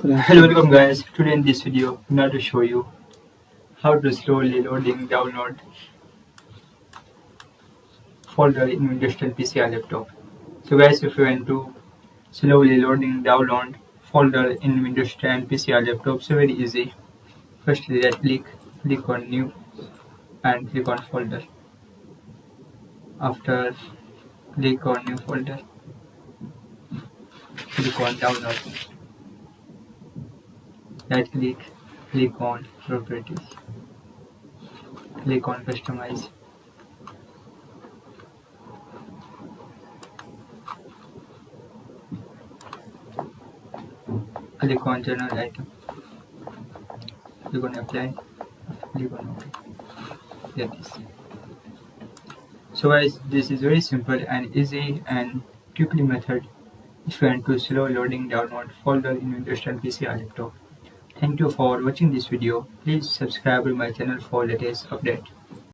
Hello, welcome guys. Today in this video, I'm going to show you how to slowly loading download folder in Windows 10 PC or laptop. So guys, if you want to slowly loading download folder in Windows 10 PC or laptop, so very easy. First right click on new and click on folder. After click on new folder, click on download. Right click on properties. Click on customize. Click on general item. Click on apply. Click on OK. Like this. So guys, this is very simple and easy and quickly method if you want to slow loading download folder in Windows 10 PC or laptop. Thank you for watching this video. Please subscribe to my channel for latest update.